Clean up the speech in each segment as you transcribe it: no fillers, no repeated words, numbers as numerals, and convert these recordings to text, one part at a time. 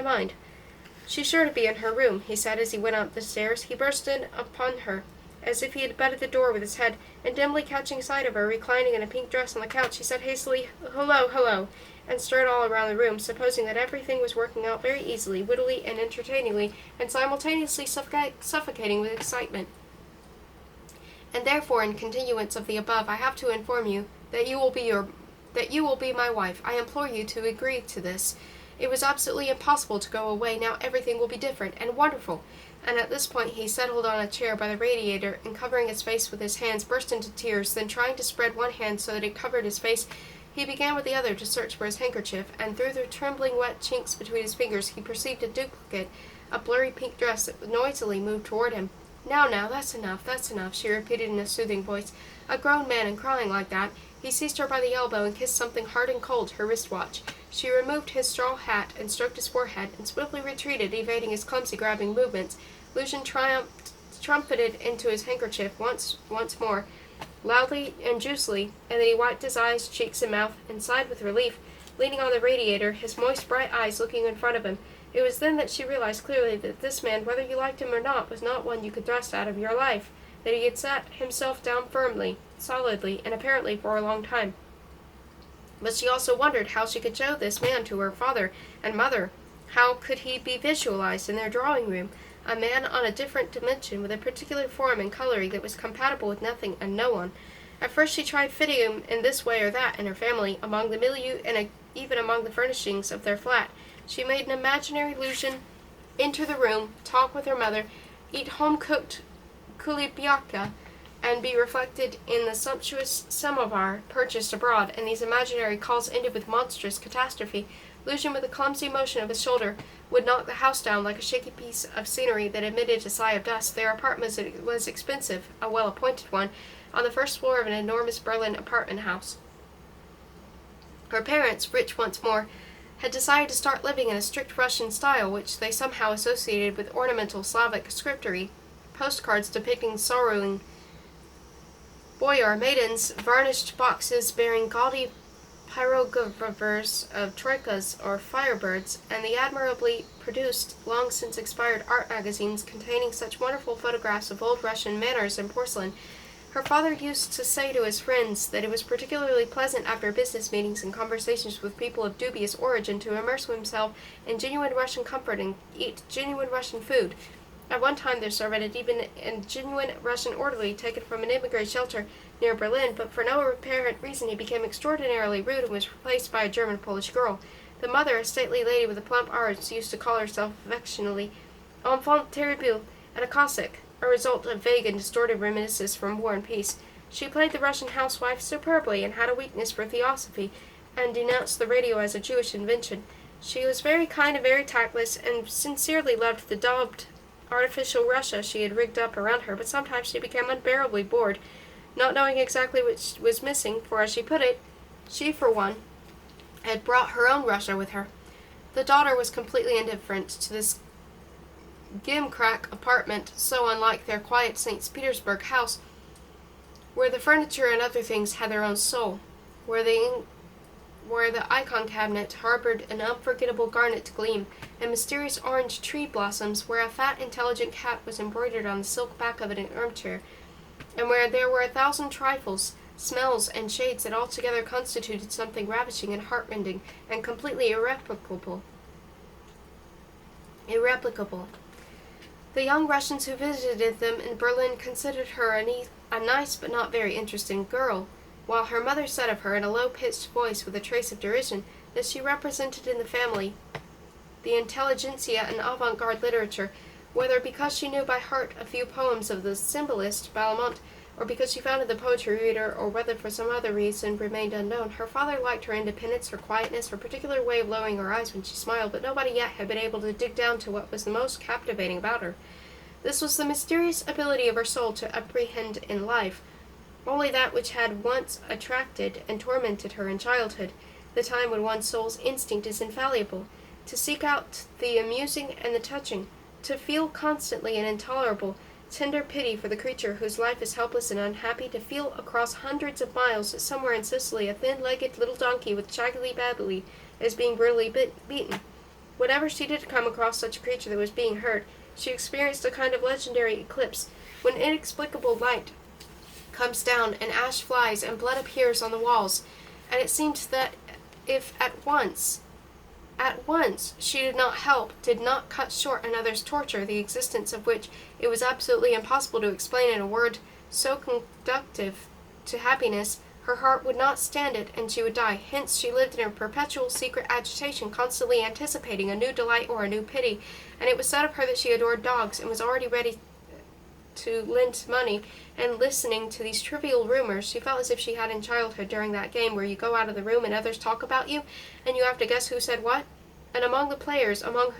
mind. She's sure to be in her room, he said as he went up the stairs. He burst in upon her, as if he had butted the door with his head, and dimly catching sight of her reclining in a pink dress on the couch, he said hastily, "Hello, hello," and stirred all around the room, supposing that everything was working out very easily, wittily, and entertainingly, and simultaneously suffocating with excitement. "And therefore, in continuance of the above, I have to inform you that you will be my wife. I implore you to agree to this. It was absolutely impossible to go away. Now everything will be different and wonderful." And at this point he settled on a chair by the radiator, and covering his face with his hands, burst into tears. Then, trying to spread one hand so that it covered his face, he began with the other to search for his handkerchief, and through the trembling wet chinks between his fingers he perceived a duplicate, a blurry pink dress that noisily moved toward him. Now, that's enough," she repeated in a soothing voice. "A grown man and crying like that." He seized her by the elbow and kissed something hard and cold, her wristwatch. She removed his straw hat and stroked his forehead, and swiftly retreated, evading his clumsy grabbing movements. Luzhin trumpeted into his handkerchief once more, loudly and juicily, and then he wiped his eyes, cheeks, and mouth, and sighed with relief, leaning on the radiator, his moist, bright eyes looking in front of him. It was then that she realized clearly that this man, whether you liked him or not, was not one you could thrust out of your life, that he had sat himself down firmly, solidly, and apparently for a long time. But she also wondered how she could show this man to her father and mother. How could he be visualized in their drawing-room? A man on a different dimension, with a particular form and coloring that was compatible with nothing and no one. At first she tried fitting him in this way or that in her family, among the milieu, and even among the furnishings of their flat. She made an imaginary Luzhin enter the room, talk with her mother, eat home-cooked kulipiaka, and be reflected in the sumptuous samovar purchased abroad, and these imaginary calls ended with monstrous catastrophe. Luzhin, with a clumsy motion of his shoulder, would knock the house down like a shaky piece of scenery that emitted a sigh of dust. Their apartment was expensive, a well-appointed one, on the first floor of an enormous Berlin apartment house. Her parents, rich once more, had decided to start living in a strict Russian style, which they somehow associated with ornamental Slavic scriptery, postcards depicting sorrowing boyar maidens, varnished boxes bearing gaudy pyrographers of troikas or firebirds, and the admirably produced, long since expired art magazines containing such wonderful photographs of old Russian manners and porcelain. Her father used to say to his friends that it was particularly pleasant after business meetings and conversations with people of dubious origin to immerse himself in genuine Russian comfort and eat genuine Russian food. At one time their servant had even a genuine Russian orderly taken from an immigrant shelter near Berlin, but for no apparent reason he became extraordinarily rude and was replaced by a German-Polish girl. The mother, a stately lady with a plump arch, used to call herself affectionately enfant terrible, and a Cossack, a result of vague and distorted reminiscences from War and Peace. She played the Russian housewife superbly and had a weakness for theosophy, and denounced the radio as a Jewish invention. She was very kind and very tactless, and sincerely loved the daubed artificial Russia she had rigged up around her, but sometimes she became unbearably bored, not knowing exactly what was missing, for, as she put it, she, for one, had brought her own Russia with her. The daughter was completely indifferent to this gimcrack apartment, so unlike their quiet St. Petersburg house, where the furniture and other things had their own soul, where the icon cabinet harbored an unforgettable garnet gleam, and mysterious orange tree blossoms, where a fat, intelligent cat was embroidered on the silk back of an armchair, and where there were 1,000 trifles, smells, and shades that altogether constituted something ravishing and heartrending, and completely irreplicable. The young Russians who visited them in Berlin considered her a nice but not very interesting girl, while her mother said of her, in a low-pitched voice with a trace of derision, that she represented in the family the intelligentsia and avant-garde literature, whether because she knew by heart a few poems of the symbolist Balmont, or because she founded the Poetry Reader, or whether for some other reason remained unknown. Her father liked her independence, her quietness, her particular way of lowering her eyes when she smiled, but nobody yet had been able to dig down to what was the most captivating about her. This was the mysterious ability of her soul to apprehend in life only that which had once attracted and tormented her in childhood, the time when one's soul's instinct is infallible, to seek out the amusing and the touching, to feel constantly an intolerable, tender pity for the creature whose life is helpless and unhappy, to feel across hundreds of miles that somewhere in Sicily a thin-legged little donkey with shaggily babbly is being brutally beaten. Whenever she did come across such a creature that was being hurt, she experienced a kind of legendary eclipse, when inexplicable light comes down and ash flies and blood appears on the walls, and it seemed that if at once she did not cut short another's torture, the existence of which it was absolutely impossible to explain in a word so conducive to happiness, her heart would not stand it, and she would die. Hence she lived in a perpetual secret agitation, constantly anticipating a new delight or a new pity, and it was said of her that she adored dogs, and was already ready to lend money, and listening to these trivial rumors, she felt as if she had in childhood during that game where you go out of the room and others talk about you, and you have to guess who said what. And among the players, among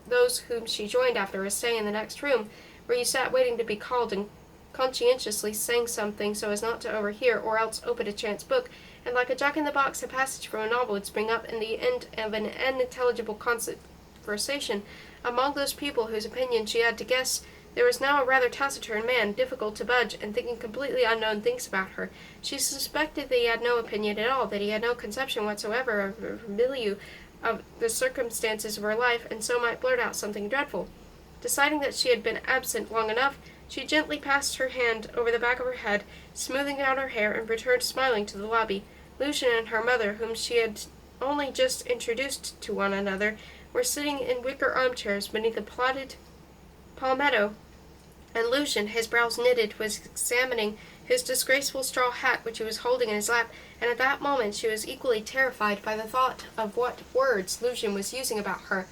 those whom she joined after a stay in the next room, where you sat waiting to be called and conscientiously sang something so as not to overhear, or else opened a chance book, and like a jack-in-the-box a passage from a novel would spring up in the end of an unintelligible conversation, among those people whose opinion she had to guess, there was now a rather taciturn man, difficult to budge, and thinking completely unknown things about her. She suspected that he had no opinion at all, that he had no conception whatsoever of the milieu of the circumstances of her life, and so might blurt out something dreadful. Deciding that she had been absent long enough, she gently passed her hand over the back of her head, smoothing out her hair, and returned smiling to the lobby. Luzhin and her mother, whom she had only just introduced to one another, were sitting in wicker armchairs beneath a plotted palmetto, and Luzhin, his brows knitted, was examining his disgraceful straw hat which he was holding in his lap, and at that moment she was equally terrified by the thought of what words Luzhin was using about her,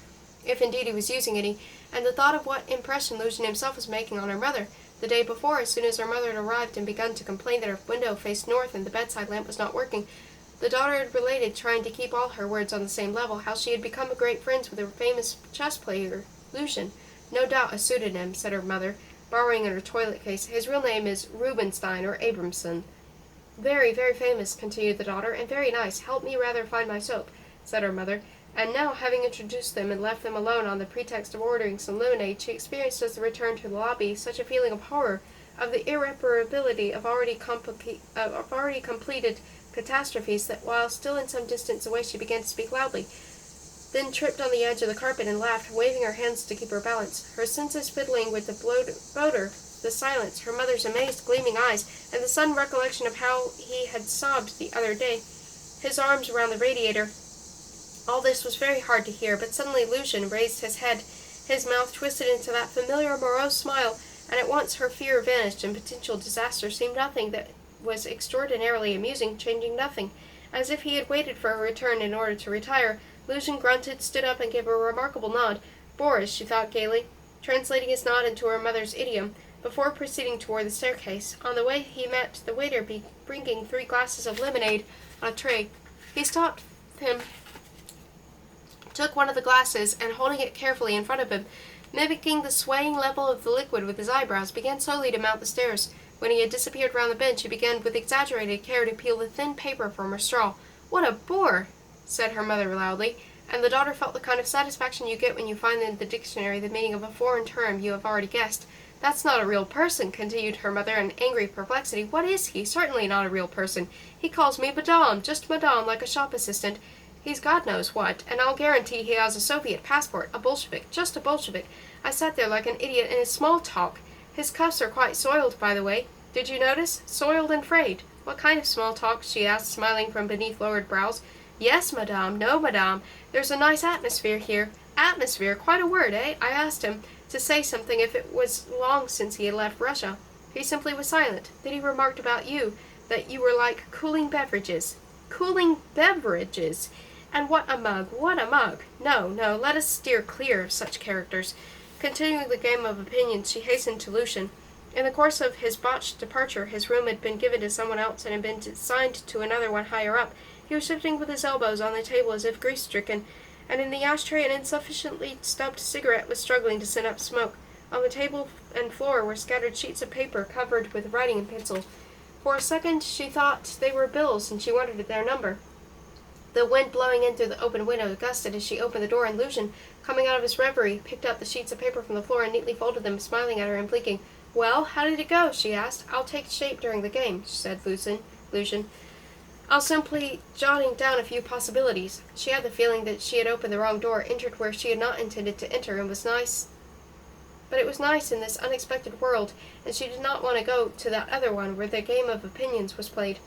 if indeed he was using any, and the thought of what impression Luzhin himself was making on her mother. The day before, as soon as her mother had arrived and begun to complain that her window faced north and the bedside lamp was not working, the daughter had related, trying to keep all her words on the same level, how she had become a great friend with a famous chess player, Luzhin. No doubt a pseudonym, said her mother, borrowing in her toilet case. His real name is Rubinstein or Abramson. Very, very famous, continued the daughter, and very nice. Help me rather find my soap, said her mother. And now, having introduced them and left them alone on the pretext of ordering some lemonade, she experienced as they returned to the lobby such a feeling of horror, of the irreparability of already completed catastrophes, that while still in some distance away she began to speak loudly, then tripped on the edge of the carpet and laughed, waving her hands to keep her balance, her senses fiddling with the bloater, the silence, her mother's amazed, gleaming eyes, and the sudden recollection of how he had sobbed the other day, his arms around the radiator. All this was very hard to hear, but suddenly Luzhin raised his head, his mouth twisted into that familiar morose smile, and at once her fear vanished, and potential disaster seemed nothing that was extraordinarily amusing, changing nothing. As if he had waited for her return in order to retire, Luzhin grunted, stood up, and gave a remarkable nod. Boris, she thought gaily, translating his nod into her mother's idiom, before proceeding toward the staircase. On the way he met the waiter bringing 3 glasses of lemonade on a tray. He stopped him, took one of the glasses, and holding it carefully in front of him, mimicking the swaying level of the liquid with his eyebrows, began slowly to mount the stairs. When he had disappeared round the bench, he began with exaggerated care to peel the thin paper from her straw. "What a bore!" said her mother loudly, and the daughter felt the kind of satisfaction you get when you find in the dictionary the meaning of a foreign term you have already guessed. "That's not a real person," continued her mother in angry perplexity. "What is he? Certainly not a real person. He calls me Madame, just Madame, like a shop assistant. He's God knows what, and I'll guarantee he has a Soviet passport, a Bolshevik, just a Bolshevik. I sat there like an idiot in his small talk. His cuffs are quite soiled, by the way. Did you notice? Soiled and frayed. What kind of small talk?" she asked, smiling from beneath lowered brows. "Yes, Madame. No, Madame. There's a nice atmosphere here. Atmosphere? Quite a word, eh? I asked him to say something if it was long since he had left Russia. He simply was silent. Then he remarked about you, that you were like cooling beverages." "Cooling beverages! And what a mug, what a mug! No, no, let us steer clear of such characters." Continuing the game of opinions, she hastened to Luzhin. In the course of his botched departure, his room had been given to someone else and had been assigned to another one higher up. He was shifting with his elbows on the table as if grief-stricken, and in the ashtray an insufficiently stubbed cigarette was struggling to send up smoke. On the table and floor were scattered sheets of paper covered with writing in pencil. For a second she thought they were bills, and she wondered at their number. The wind blowing in through the open window gusted as she opened the door, and Luzhin, coming out of his reverie, picked up the sheets of paper from the floor and neatly folded them, smiling at her and blinking. "Well, how did it go?" she asked. "I'll take shape during the game," said Luzhin. I'll simply jotting down a few possibilities. She had the feeling that she had opened the wrong door, entered where she had not intended to enter, and was nice. But it was nice in this unexpected world, and she did not want to go to that other one where the game of opinions was played.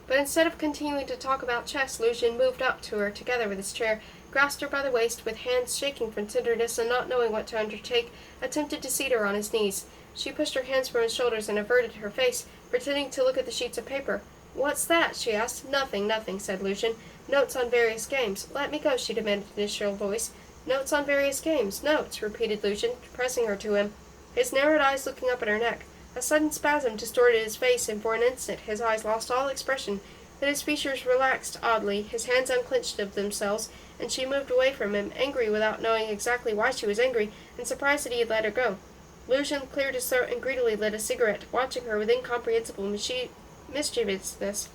But instead of continuing to talk about chess, Luzhin moved up to her together with his chair, grasped her by the waist with hands shaking from tenderness and not knowing what to undertake, attempted to seat her on his knees. She pushed her hands from his shoulders and averted her face, pretending to look at the sheets of paper. "What's that?" she asked. "Nothing, nothing," said Luzhin. "Notes on various games." "Let me go," she demanded in a shrill voice. "Notes on various games. Notes," repeated Luzhin, pressing her to him, his narrowed eyes looking up at her neck. A sudden spasm distorted his face, and for an instant his eyes lost all expression. Then his features relaxed oddly, his hands unclenched of themselves, and she moved away from him, angry without knowing exactly why she was angry, and surprised that he had let her go. Luzhin cleared his throat and greedily lit a cigarette, watching her with incomprehensible mischievousness.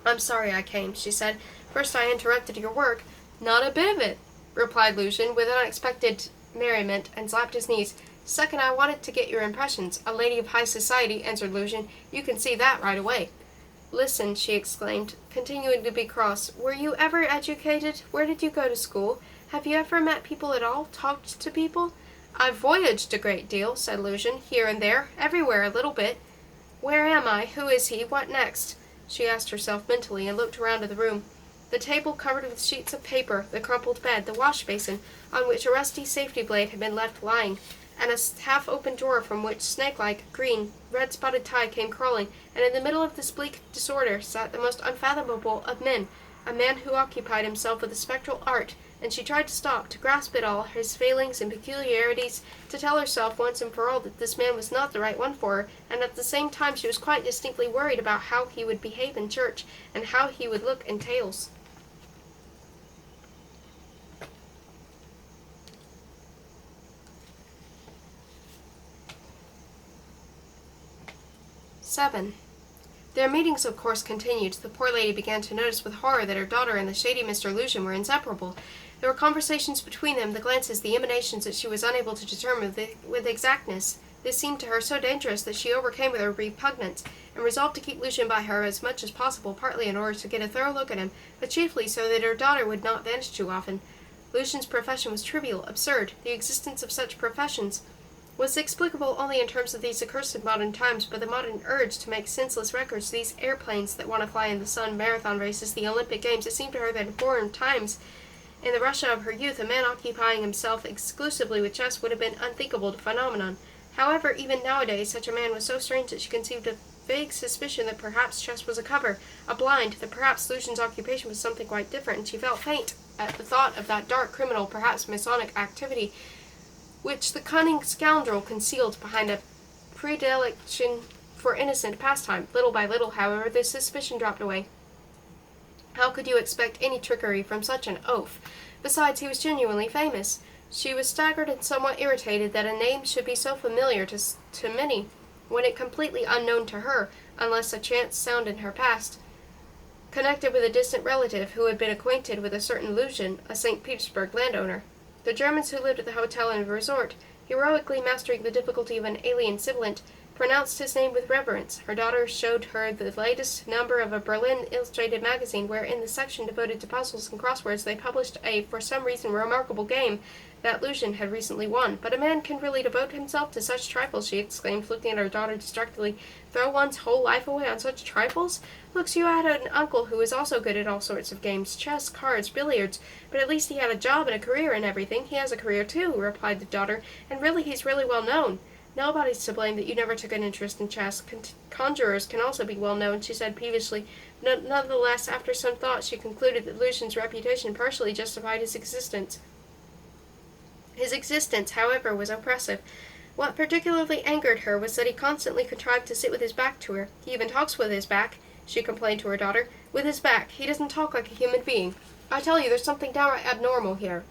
"I'm sorry I came," she said. "First I interrupted your work." "Not a bit of it," replied Luzhin with unexpected merriment, and slapped his knees. "Second, I wanted to get your impressions. A lady of high society," answered Luzhin. "You can see that right away." "Listen," she exclaimed, continuing to be cross. "Were you ever educated? Where did you go to school? Have you ever met people at all? Talked to people?" "I've voyaged a great deal," said Luzhin, "here and there, everywhere a little bit." "Where am I? Who is he? What next?" she asked herself mentally, and looked around at the room. The table covered with sheets of paper, the crumpled bed, the wash basin, on which a rusty safety blade had been left lying, and a half-open drawer from which snake-like, green, red-spotted tie came crawling, and in the middle of this bleak disorder sat the most unfathomable of men, a man who occupied himself with a spectral art, and she tried to stop, to grasp it all, his failings and peculiarities, to tell herself once and for all that this man was not the right one for her, and at the same time she was quite distinctly worried about how he would behave in church, and how he would look in tales. "7. Their meetings of course continued. The poor lady began to notice with horror that her daughter and the shady Mr. Luzhin were inseparable. There were conversations between them, the glances, the emanations that she was unable to determine with exactness. This seemed to her so dangerous that she overcame with her repugnance, and resolved to keep Luzhin by her as much as possible, partly in order to get a thorough look at him, but chiefly so that her daughter would not vanish too often. Luzhin's profession was trivial, absurd. The existence of such professions was explicable only in terms of these accursed modern times, but the modern urge to make senseless records, these airplanes that want to fly in the sun, marathon races, the Olympic Games, it seemed to her that in foreign times, in the Russia of her youth, a man occupying himself exclusively with chess would have been unthinkable phenomenon. However, even nowadays, such a man was so strange that she conceived a vague suspicion that perhaps chess was a cover, a blind, that perhaps Luzhin's occupation was something quite different, and she felt faint at the thought of that dark, criminal, perhaps Masonic activity which the cunning scoundrel concealed behind a predilection for innocent pastime. Little by little, however, this suspicion dropped away. How could you expect any trickery from such an oaf? Besides, he was genuinely famous. She was staggered and somewhat irritated that a name should be so familiar to many, when it completely unknown to her, unless a chance sound in her past, connected with a distant relative who had been acquainted with a certain Luzhin, a St. Petersburg landowner. The Germans who lived at the hotel and resort, heroically mastering the difficulty of an alien sibilant, pronounced his name with reverence. Her daughter showed her the latest number of a Berlin illustrated magazine, where in the section devoted to puzzles and crosswords they published a, for some reason, remarkable game that Luzhin had recently won. "But a man can really devote himself to such trifles," she exclaimed, looking at her daughter distractedly. "Throw one's whole life away on such trifles? Looks, you had an uncle who was also good at all sorts of games, chess, cards, billiards, but at least he had a job and a career and everything." "He has a career too," replied the daughter, "and really he's really well known." "Nobody's to blame that you never took an interest in chess. Conjurers can also be well known," she said peevishly. Nonetheless, after some thought, she concluded that Luzhin's reputation partially justified his existence. His existence, however, was oppressive. What particularly angered her was that he constantly contrived to sit with his back to her. "He even talks with his back," she complained to her daughter. "With his back. He doesn't talk like a human being. I tell you, there's something downright abnormal here."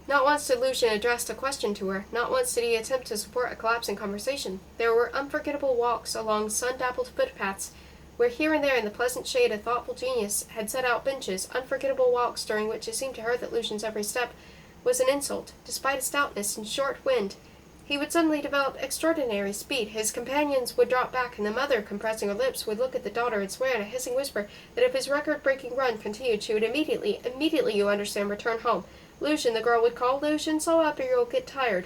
Not once did Luzhin address a question to her. Not once did he attempt to support a collapsing conversation. There were unforgettable walks along sun-dappled footpaths, where here and there in the pleasant shade a thoughtful genius had set out benches, unforgettable walks during which it seemed to her that Luzhin's every step was an insult. Despite his stoutness and short wind, he would suddenly develop extraordinary speed. His companions would drop back, and the mother, compressing her lips, would look at the daughter and swear in a hissing whisper that if his record-breaking run continued, she would immediately, you understand, return home. Luzhin, the girl would call. Luzhin, slow up or you'll get tired.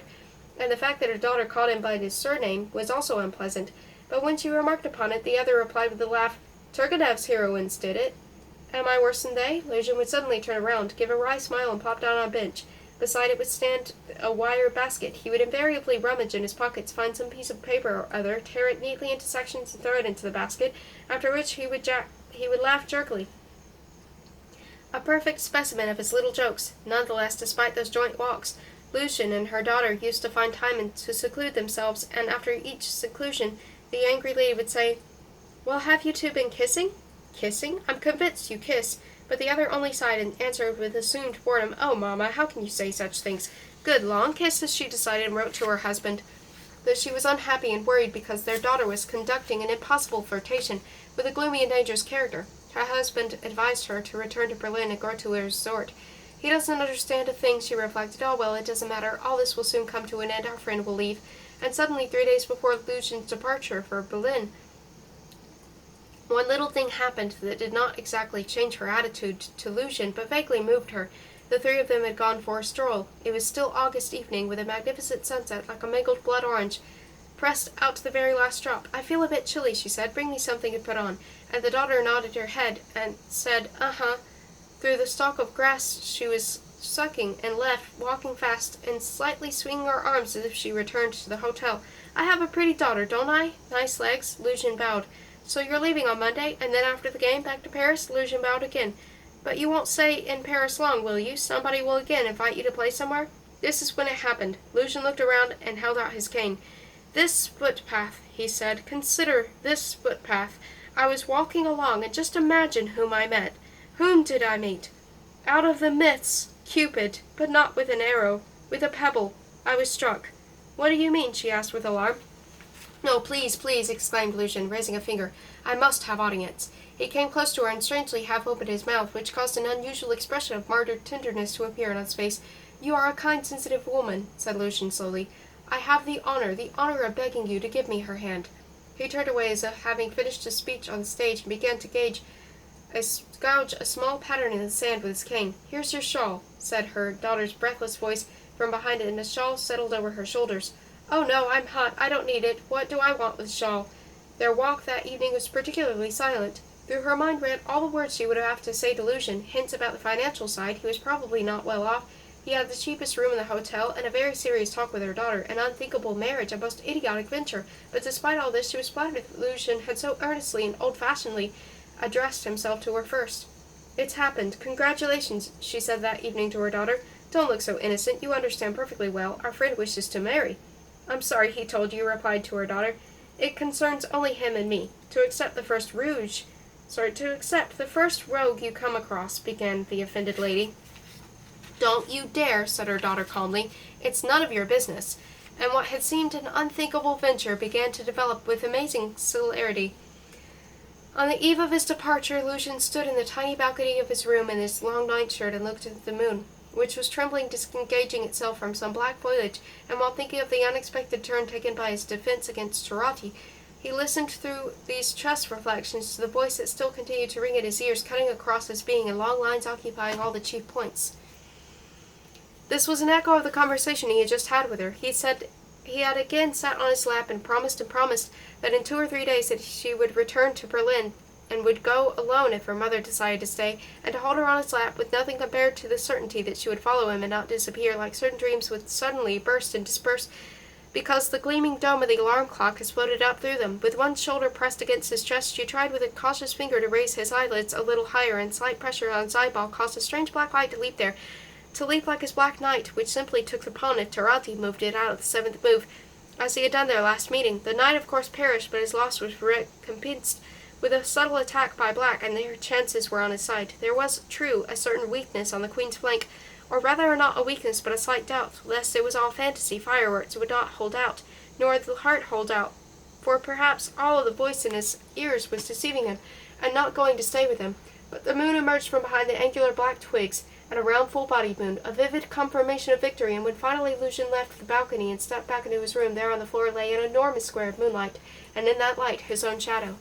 And the fact that her daughter called him by his surname was also unpleasant. But when she remarked upon it, the other replied with a laugh, Turgenev's heroines did it. Am I worse than they? Luzhin would suddenly turn around, give a wry smile, and plop down on a bench. Beside it would stand a wire basket. He would invariably rummage in his pockets, find some piece of paper or other, tear it neatly into sections and throw it into the basket, after which he would laugh jerkily. A perfect specimen of his little jokes. Nonetheless, despite those joint walks, Luzhin and her daughter used to find time to seclude themselves, and after each seclusion, the angry lady would say, Well, have you two been kissing? Kissing? I'm convinced you kiss. But the other only sighed and answered with assumed boredom, Oh, Mamma, how can you say such things? Good long kisses, she decided, and wrote to her husband that she was unhappy and worried because their daughter was conducting an impossible flirtation with a gloomy and dangerous character. Her husband advised her to return to Berlin and go to a resort. He doesn't understand a thing, she reflected. Oh, well, it doesn't matter. All this will soon come to an end. Our friend will leave. And suddenly, 3 days before Luzhin's departure for Berlin, one little thing happened that did not exactly change her attitude to Luzhin, but vaguely moved her. The three of them had gone for a stroll. It was still August evening, with a magnificent sunset like a mangled blood orange, pressed out to the very last drop. I feel a bit chilly, she said. Bring me something to put on. And the daughter nodded her head and said, Uh-huh, through the stalk of grass she was sucking, and left, walking fast and slightly swinging her arms as if she returned to the hotel. I have a pretty daughter, don't I? Nice legs. Luzhin bowed. So you're leaving on Monday, and then after the game back to Paris? Luzhin bowed again. But you won't stay in Paris long, will you? Somebody will again invite you to play somewhere? This is when it happened. Luzhin looked around and held out his cane. This footpath, he said. Consider this footpath. I was walking along, and just imagine whom I met. Whom did I meet? Out of the myths, Cupid, but not with an arrow, with a pebble. I was struck. What do you mean? She asked with alarm. No, please, please, exclaimed Luzhin, raising a finger. I must have audience. He came close to her and strangely half opened his mouth, which caused an unusual expression of martyred tenderness to appear on his face. You are a kind, sensitive woman, said Luzhin slowly. I have the honor of begging you to give me her hand. He turned away as if having finished his speech on the stage and began to gouge a small pattern in the sand with his cane. Here's your shawl, said her daughter's breathless voice from behind it, and the shawl settled over her shoulders. Oh, no, I'm hot. I don't need it. What do I want with shawl? Their walk that evening was particularly silent. Through her mind ran all the words she would have to say to Luzhin, hints about the financial side. He was probably not well off. He had the cheapest room in the hotel, and a very serious talk with her daughter, an unthinkable marriage, a most idiotic venture. But despite all this, she was flattered that Luzhin had so earnestly and old-fashionedly addressed himself to her first. It's happened. Congratulations, she said that evening to her daughter. Don't look so innocent. You understand perfectly well. Our friend wishes to marry. I'm sorry he told you, replied to her daughter. It concerns only him and me. To accept the first rogue you come across, began the offended lady. Don't you dare, said her daughter calmly. It's none of your business. And what had seemed an unthinkable venture began to develop with amazing celerity. On the eve of his departure, Luzhin stood in the tiny balcony of his room in his long nightshirt and looked at the moon, which was trembling, disengaging itself from some black foliage, and while thinking of the unexpected turn taken by his defense against Tarati, he listened through these chess reflections to the voice that still continued to ring at his ears, cutting across his being in long lines occupying all the chief points. This was an echo of the conversation he had just had with her. He said he had again sat on his lap and promised that in 2 or 3 days that she would return to Berlin and would go alone if her mother decided to stay, and to hold her on his lap with nothing compared to the certainty that she would follow him and not disappear like certain dreams would suddenly burst and disperse because the gleaming dome of the alarm clock exploded out through them. With one shoulder pressed against his chest, she tried with a cautious finger to raise his eyelids a little higher, and slight pressure on his eyeball caused a strange black light to leap there, to leap like his black knight, which simply took the pawn if Tarati moved it out of the seventh move, as he had done their last meeting. The knight of course perished, but his loss was recompensed with a subtle attack by black, and their chances were on his side. There was, true, a certain weakness on the queen's flank, or rather not a weakness, but a slight doubt, lest it was all fantasy, fireworks would not hold out, nor the heart hold out, for perhaps all of the voice in his ears was deceiving him, and not going to stay with him. But the moon emerged from behind the angular black twigs. and a round full-bodied moon, a vivid confirmation of victory, and when finally Luzhin left the balcony and stepped back into his room, there on the floor lay an enormous square of moonlight, and in that light his own shadow.